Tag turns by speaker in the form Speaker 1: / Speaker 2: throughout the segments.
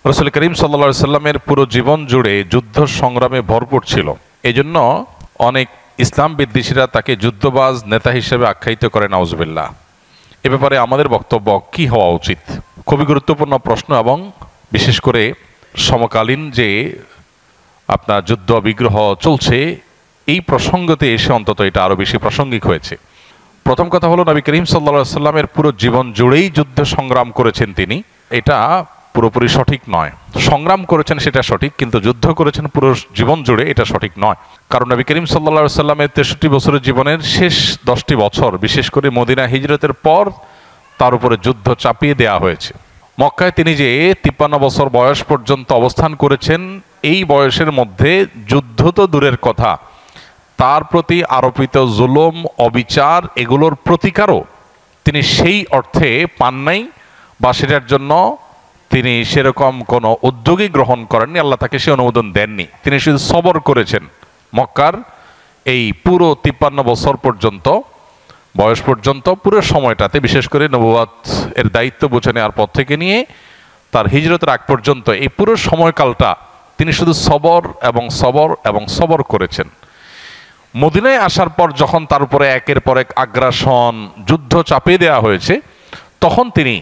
Speaker 1: রাসূল করিম সাল্লাল্লাহু আলাইহি সাল্লামের পুরো জীবন জুড়ে যুদ্ধ সংগ্রামে ভরপুর ছিল। এজন্য অনেক ইসলাম বিদ্বেষীরা তাকে যুদ্ধবাজ নেতা হিসেবে আখ্যায়িত করে, নাউজুবিল্লাহ। এ ব্যাপারে আমাদের বক্তব্য কি হওয়া উচিত? খুবই গুরুত্বপূর্ণ প্রশ্ন, এবং বিশেষ করে সমকালীন যে আপনার যুদ্ধ বিগ্রহ চলছে এই প্রসঙ্গতে এসে অন্তত এটা আরো বেশি প্রাসঙ্গিক হয়েছে। প্রথম কথা হলো, নবী করিম সাল্লাল্লাহু আলাইহি সাল্লামের পুরো জীবন জুড়েই যুদ্ধ সংগ্রাম করেছেন তিনি, এটা পুরোপুরি সঠিক নয়। সংগ্রাম করেছেন সেটা সঠিক, কিন্তু যুদ্ধ করেছেন পুরো জীবন জুড়ে এটা সঠিক নয়। কারণ নবী করিম সাল্লাল্লাহু আলাইহি সাল্লামের 63 বছরের জীবনের শেষ 10টি বছর, বিশেষ করে মদিনা হিজরতের পর তার উপরে যুদ্ধ চাপিয়ে দেয়া হয়েছে। মক্কায় তিনি যে 53 বছর বয়স পর্যন্ত অবস্থান করেছেন, এই বয়সের মধ্যে যুদ্ধ তো দূরের কথা, তার প্রতি আরোপিত জুলুম অবিচার এগুলোর প্রতিকারও তিনি সেই অর্থে পান নাই, বা সেটার জন্য তিনি সেরকম কোনো উদ্যোগই গ্রহণ করেননি, আল্লাহ তাকে সে অনুমোদন দেননি। তিনি শুধু সবর করেছেন মক্কার এই পুরো 53 বছর পর্যন্ত বয়স পর্যন্ত, পুরো সময়টাতে, বিশেষ করে নবুয়ত এর দায়িত্ব বুঝে নেওয়ার পর থেকে নিয়ে তার হিজরতের আগ পর্যন্ত এই পুরো সময়কালটা তিনি শুধু সবর এবং সবর এবং সবর করেছেন। মদিনায় আসার পর যখন তার উপরে একের পর এক আগ্রাসন যুদ্ধ চাপিয়ে দেওয়া হয়েছে, তখন তিনি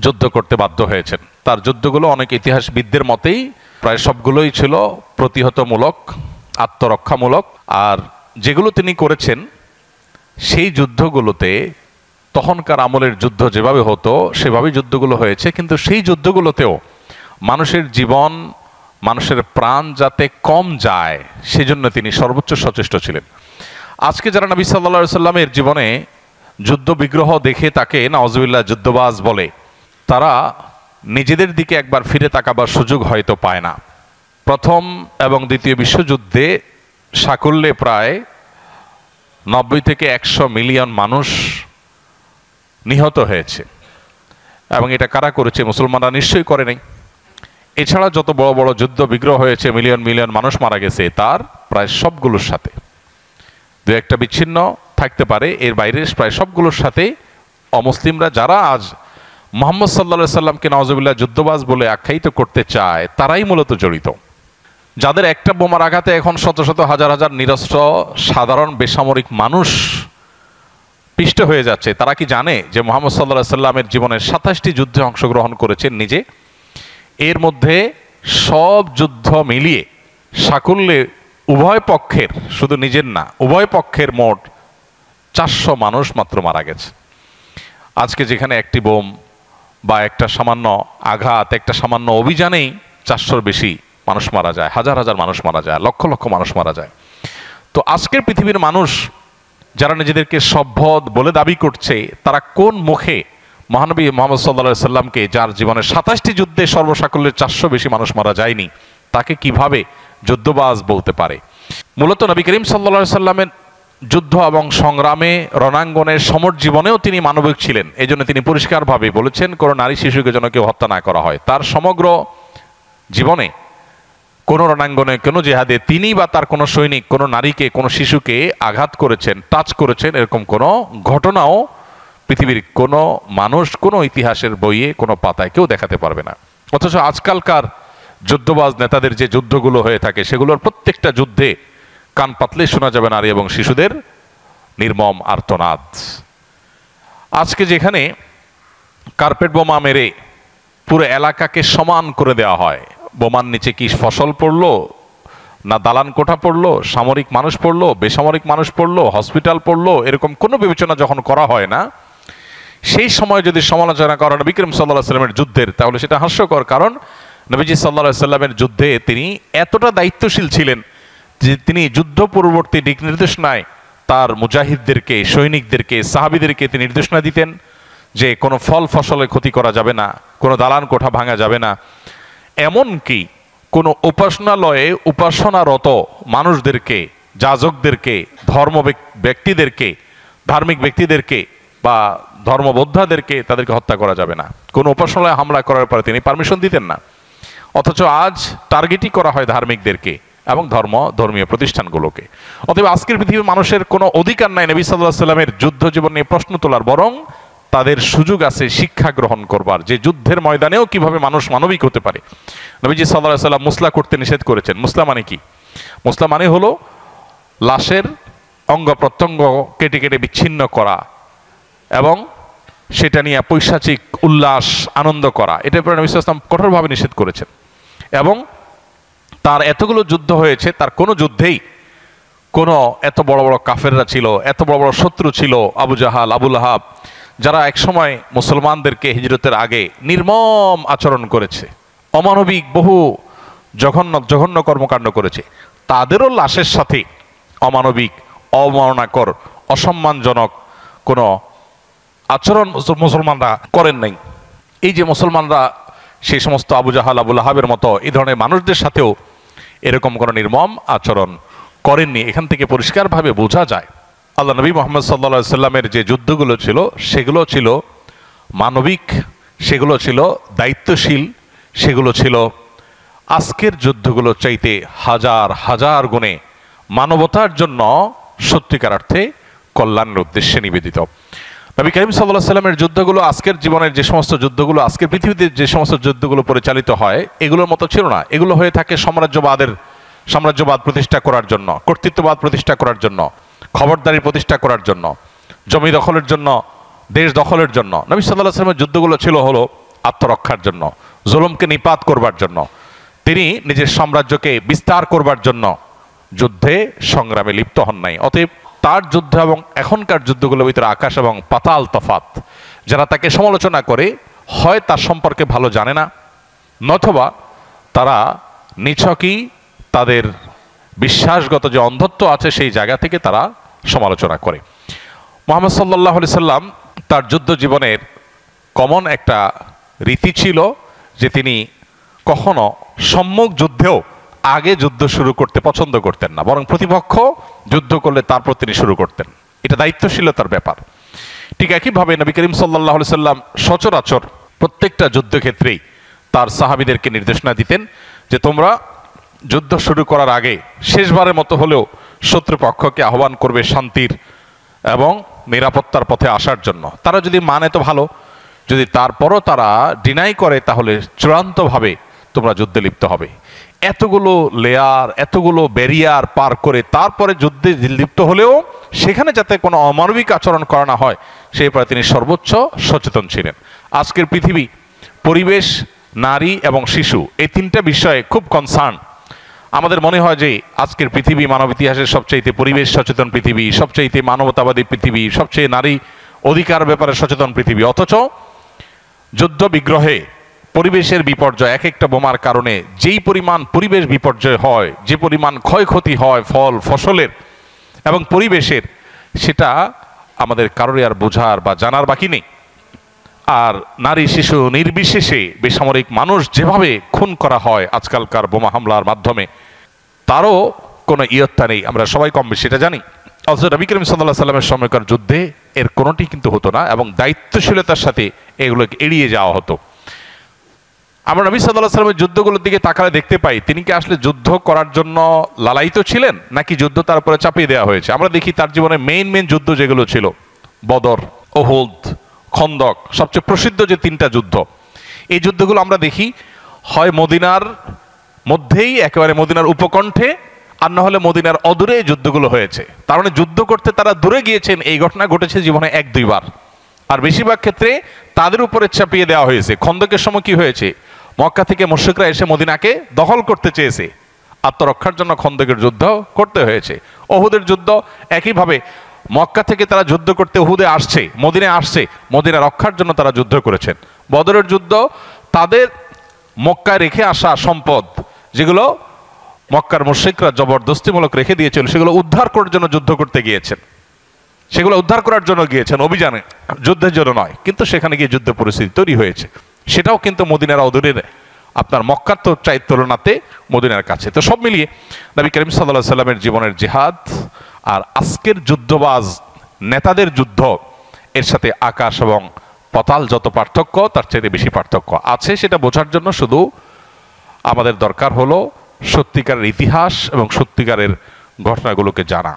Speaker 1: যুদ্ধ করতে বাধ্য হয়েছেন। তার যুদ্ধগুলো অনেক ইতিহাসবিদদের মতেই প্রায় সবগুলোই ছিল প্রতিহতমূলক, আত্মরক্ষামূলক। আর যেগুলো তিনি করেছেন সেই যুদ্ধগুলোতে তখনকার আমলের যুদ্ধ যেভাবে হতো সেভাবেই যুদ্ধগুলো হয়েছে, কিন্তু সেই যুদ্ধগুলোতেও মানুষের জীবন, মানুষের প্রাণ যাতে কম যায় সেজন্য তিনি সর্বোচ্চ সচেষ্ট ছিলেন। আজকে যারা নবী সাল্লাল্লাহু আলাইহি সাল্লামের জীবনে যুদ্ধ বিগ্রহ দেখে তাকে নাউজুবিল্লাহ যুদ্ধবাজ বলে, তারা নিজেদের দিকে একবার ফিরে তাকাবার সুযোগ হয়তো পায় না। প্রথম এবং দ্বিতীয় বিশ্বযুদ্ধে সাকুল্যে প্রায় 90 থেকে 100 মিলিয়ন মানুষ নিহত হয়েছে, এবং এটা কারা করেছে? মুসলমানরা নিশ্চয়ই করে নাই। এছাড়া যত বড় বড় যুদ্ধ বিগ্রহ হয়েছে, মিলিয়ন মিলিয়ন মানুষ মারা গেছে, তার প্রায় সবগুলোর সাথে, দু একটা বিচ্ছিন্ন থাকতে পারে, এর বাইরে প্রায় সবগুলোর সাথে অমুসলিমরা, যারা আজ মুহাম্মদ সাল্লাল্লাহু আলাইহি সাল্লামকে নাউজুবিল্লাহ যুদ্ধবাজ বলে আখ্যায়িত করতে চায়, তারাই মূলত জড়িত। যাদের একটা বোমার আঘাতে এখন শত শত হাজার হাজার নিরস্ত্র সাধারণ বেসামরিক মানুষ পিষ্ট হয়ে যাচ্ছে, তারা কি জানে যে মুহাম্মদ সাল্লাল্লাহু আলাইহি সাল্লামের জীবনের 27টি যুদ্ধে অংশগ্রহণ করেছেন নিজে? এর মধ্যে সব যুদ্ধ মিলিয়ে সাকুল্যে উভয় পক্ষের, শুধু নিজের না, উভয় পক্ষের মোট 400 মানুষ মাত্র মারা গেছে। আজকে যেখানে একটি বোম বা একটা সামান্য আঘাত, একটা সামান্য অভিযানেই 400-র বেশি মানুষ মারা যায়, হাজার হাজার মানুষ মারা যায়, লক্ষ লক্ষ মানুষ মারা যায়। তো আজকের পৃথিবীর মানুষ যারা নিজেদেরকে সভ্য বলে দাবি করছে, তারা কোন মুখে মহানবী মুহাম্মদ সাল্লাল্লাহু আলাইহি সাল্লামকে, যার জীবনের 27টি যুদ্ধে সর্বসাকুল্যে 400 বেশি মানুষ মারা যায়নি, তাকে কিভাবে যুদ্ধবাজ বলতে পারে? মূলত নবী করিম সাল্লাল্লাহু আলাইহি সাল্লামের যুদ্ধ এবং সংগ্রামে রণাঙ্গনের সমর জীবনেও তিনি মানবিক ছিলেন। এই জন্য তিনি পরিষ্কারভাবে বলেছেন, কোনো নারী শিশুকে যেন কেউ হত্যা না করা হয়। তার সমগ্র জীবনে কোনো রণাঙ্গনে, কোনো জেহাদে তিনি বা তার কোনো সৈনিক কোনো নারীকে, কোনো শিশুকে আঘাত করেছেন, টাচ করেছেন, এরকম কোনো ঘটনাও পৃথিবীর কোনো মানুষ, কোনো ইতিহাসের বইয়ে, কোনো পাতায় কেউ দেখাতে পারবে না। অথচ আজকালকার যুদ্ধবাজ নেতাদের যে যুদ্ধগুলো হয়ে থাকে, সেগুলোর প্রত্যেকটা যুদ্ধে কান পাতলে শোনা যাবে নারী এবং শিশুদের নির্মম আর্তনাদ। আজকে যেখানে কার্পেট বোমা মেরে পুরো এলাকাকে সমান করে দেওয়া হয়, বোমার নিচে কি ফসল পড়লো না দালান কোঠা পড়লো, সামরিক মানুষ পড়লো, বেসামরিক মানুষ পড়লো, হসপিটাল পড়লো, এরকম কোনো বিবেচনা যখন করা হয় না, সেই সময় যদি সমালোচনা করা নবী করিম সাল্লাল্লাহু আলাইহি সাল্লামের যুদ্ধের, তাহলে সেটা হাস্যকর। কারণ নবীজি সাল্লাল্লাহু আলাইহি সাল্লামের যুদ্ধে তিনি এতটা দায়িত্বশীল ছিলেন যে তিনি যুদ্ধ পূর্ববর্তী দিক নির্দেশনায় তার মুজাহিদদেরকে, সৈনিকদেরকে, সাহাবীদেরকে তিনি নির্দেশনা দিতেন যে কোনো ফল ফসলের ক্ষতি করা যাবে না, কোনো দালান কোঠা ভাঙা যাবে না। এমনকি কোনো উপাসনালয়ে উপাসনারত মানুষদেরকে, যাজকদেরকে, ধর্ম ব্যক্তিদেরকে, ধার্মিক ব্যক্তিদেরকে বা ধর্মবোদ্ধাদেরকে তাদেরকে হত্যা করা যাবে না। কোনো উপাসনালয়ে হামলা করার পরে তিনি পারমিশন দিতেন না। অথচ আজ টার্গেটই করা হয় ধার্মিকদেরকে এবং ধর্মীয় প্রতিষ্ঠানগুলোকে। অতএব আজকের পৃথিবীর মানুষের কোনো অধিকার নাই নবী সাল্লাল্লাহু আলাইহি সাল্লামের যুদ্ধ জীবন নিয়ে প্রশ্ন তোলার, বরং তাদের সুযোগ আছে শিক্ষা গ্রহণ করবার, যে যুদ্ধের ময়দানেও কিভাবে মানুষ মানবিক হতে পারে। নবীজি সাল্লাল্লাহু আলাইহি ওয়াসাল্লাম মুসলা করতে নিষেধ করেছেন। মুসলা মানে কি? মুসলা মানে হলো লাশের অঙ্গ প্রত্যঙ্গ কেটে কেটে বিচ্ছিন্ন করা এবং সেটা নিয়ে পৈশাচিক উল্লাস আনন্দ করা, এটার উপরে নবী সাল্লাল্লাহু আলাইহি ওয়াসাল্লাম কঠোরভাবে নিষেধ করেছেন। এবং তার এতগুলো যুদ্ধ হয়েছে, তার কোনো যুদ্ধেই কোনো এত বড় বড় কাফেররা ছিল, এত বড় বড় শত্রু ছিল, আবু জাহাল, আবু লাহাব, যারা একসময় মুসলমানদেরকে হিজরতের আগে নির্মম আচরণ করেছে, অমানবিক বহু জঘন্য জঘন্য কর্মকাণ্ড করেছে, তাদেরও লাশের সাথে অমানবিক, অবমাননাকর, অসম্মানজনক কোনো আচরণ মুসলমানরা করেন নাই। এই যে মুসলমানরা সেই সমস্ত আবু জাহাল, আবু লাহাবের মতো এই ধরনের মানুষদের সাথেও এরকম কোনো নির্মম আচরণ করেননি। এখান থেকে পরিষ্কারভাবে বোঝা যায় আল্লাহ নবী মুহাম্মদ সাল্লাল্লাহু আলাইহি সাল্লামের যে যুদ্ধগুলো ছিল সেগুলো ছিল মানবিক, সেগুলো ছিল দায়িত্বশীল, সেগুলো ছিল আজকের যুদ্ধগুলো চাইতে হাজার হাজার গুণে মানবতার জন্য সত্যিকার অর্থে কল্যাণের উদ্দেশ্যে নিবেদিত। নবী করিম সাল্লাল্লাহু আলাইহি সাল্লামের যুদ্ধগুলো আজকের জীবনের যে সমস্ত যুদ্ধগুলো, আজকের পৃথিবীতে যে সমস্ত যুদ্ধগুলো পরিচালিত হয় এগুলোর মতো ছিল না। এগুলো হয়ে থাকে সাম্রাজ্যবাদ প্রতিষ্ঠা করার জন্য, কর্তৃত্ববাদ প্রতিষ্ঠা করার জন্য, খবরদারি প্রতিষ্ঠা করার জন্য, জমি দখলের জন্য, দেশ দখলের জন্য। নবী সাল্লাল্লাহু আলাইহি সাল্লামের যুদ্ধগুলো ছিল হলো আত্মরক্ষার জন্য, জুলুমকে নিপাত করবার জন্য, তিনি নিজের সাম্রাজ্যকে বিস্তার করবার জন্য যুদ্ধে সংগ্রামে লিপ্ত হন নাই। অতএব তার যুদ্ধ এবং এখনকার যুদ্ধগুলোর ভিতরে আকাশ এবং পাতাল তফাত। যারা তাকে সমালোচনা করে হয় তার সম্পর্কে ভালো জানে না, নথবা তারা নিছকই তাদের বিশ্বাসগত যে অন্ধত্ব আছে সেই জায়গা থেকে তারা সমালোচনা করে। মুহাম্মদ সাল্লাল্লাহু আলাইহি সাল্লাম তার যুদ্ধ জীবনের কমন একটা রীতি ছিল যে তিনি কখনো সম্মুখ যুদ্ধেও আগে যুদ্ধ শুরু করতে পছন্দ করতেন না, বরং প্রতিপক্ষ যুদ্ধ করলে তারপর তিনি শুরু করতেন। এটা দায়িত্বশীলতার ব্যাপার। ঠিক একইভাবে নবী করিম সাল্লাল্লাহু আলাইহি সাল্লাম সচরাচর প্রত্যেকটা যুদ্ধক্ষেত্রেই তার সাহাবীদেরকে নির্দেশনা দিতেন যে তোমরা যুদ্ধ শুরু করার আগে শেষবারের মতো হলেও শত্রুপক্ষকে আহ্বান করবে শান্তির এবং নিরাপত্তার পথে আসার জন্য। তারা যদি মানে তো ভালো, যদি তারপরও তারা ডিনাই করে তাহলে চূড়ান্তভাবে তোমরা যুদ্ধে লিপ্ত হবে। এতগুলো লেয়ার, এতগুলো ব্যারিয়ার পার করে তারপরে যুদ্ধে লিপ্ত হলেও সেখানে যাতে কোনো অমানবিক আচরণ করা না হয় সেই ব্যাপারে তিনি সর্বোচ্চ সচেতন ছিলেন। আজকের পৃথিবী, পরিবেশ, নারী এবং শিশু, এই তিনটা বিষয়ে খুব কনসার্ন। আমাদের মনে হয় যে আজকের পৃথিবী মানব ইতিহাসের সবচাইতে পরিবেশ সচেতন পৃথিবী, সবচাইতে মানবতাবাদী পৃথিবী, সবচেয়ে নারী অধিকার ব্যাপারে সচেতন পৃথিবী। অথচ যুদ্ধ বিগ্রহে পরিবেশের বিপর্যয়, এক একটা বোমার কারণে যেই পরিমাণ পরিবেশ বিপর্যয় হয়, যে পরিমাণ ক্ষয়ক্ষতি হয় ফল ফসলের এবং পরিবেশের, সেটা আমাদের কারোরই আর বোঝার বা জানার বাকি নেই। আর নারী শিশু নির্বিশেষে বেসামরিক মানুষ যেভাবে খুন করা হয় আজকালকার বোমা হামলার মাধ্যমে, তারও কোনো ইয়ত্তা নেই। আমরা সবাই কম বেশি এটা জানি। অথচ নবী করিম সাল্লাল্লাহু আলাইহি সাল্লামের সময়কার যুদ্ধে এর কোনোটি কিন্তু হতো না এবং দায়িত্বশীলতার সাথে এগুলোকে এড়িয়ে যাওয়া হতো। আমরা নবী সাল্লাল্লাহু আলাইহি সাল্লামের যুদ্ধগুলোর দিকে তাকালে দেখতে পাই তিনি কি আসলে যুদ্ধ করার জন্য লালায়িত ছিলেন নাকি যুদ্ধ তার উপরে চাপিয়ে দেওয়া হয়েছে। আমরা দেখি তার জীবনে মেইন যুদ্ধ যেগুলো ছিল, বদর, উহুদ, খন্দক, সবচেয়ে প্রসিদ্ধ যে তিনটা যুদ্ধ, এই যুদ্ধগুলো আমরা দেখি হয় মদিনার মধ্যেই একেবারে মদিনার উপকণ্ঠে, আর না হলে মদিনার অদূরে যুদ্ধগুলো হয়েছে। তার মানে যুদ্ধ করতে তারা দূরে গিয়েছেন এই ঘটনা ঘটেছে জীবনে 1-2 বার, আর বেশিরভাগ ক্ষেত্রে তাদের উপরে চাপিয়ে দেওয়া হয়েছে। খন্দকের সময় কি হয়েছে, মক্কা থেকে মুশরিকরা এসে মদিনাকে দখল করতে চেয়েছে, আত্মরক্ষার জন্য খন্দকের যুদ্ধ করতে হয়েছে। উহুদের যুদ্ধ একইভাবে, মক্কা থেকে তারা যুদ্ধ করতে উহুদে আসছে, মদিনায় আসছে, মদিনা রক্ষার জন্য তারা যুদ্ধ করেছেন। বদরের যুদ্ধ তাদের মক্কায় রেখে আসা সম্পদ, যেগুলো মক্কার মুশরিকরা জবরদস্তিমূলক রেখে দিয়েছিল, সেগুলো উদ্ধার করার জন্য যুদ্ধ করতে গিয়েছেন, সেগুলো উদ্ধার করার জন্য গিয়েছেন, অভিযানে, যুদ্ধের জন্য নয়। কিন্তু সেখানে গিয়ে যুদ্ধ পরিস্থিতি তৈরি হয়েছে, সেটাও কিন্তু মদিনার অদূরের, আপনার মক্কার তো চাই তুলনাতে মদিনার কাছে। তো সব মিলিয়ে নবী করিম সাল্লাল্লাহু আলাইহি সাল্লামের জীবনের জিহাদ আর আজকের যুদ্ধবাজ নেতাদের যুদ্ধ, এর সাথে আকাশ এবং পাতাল যত পার্থক্য তার চাইতে বেশি পার্থক্য আছে। সেটা বোঝার জন্য শুধু আমাদের দরকার হলো সত্যিকারের ইতিহাস এবং সত্যিকারের ঘটনাগুলোকে জানা।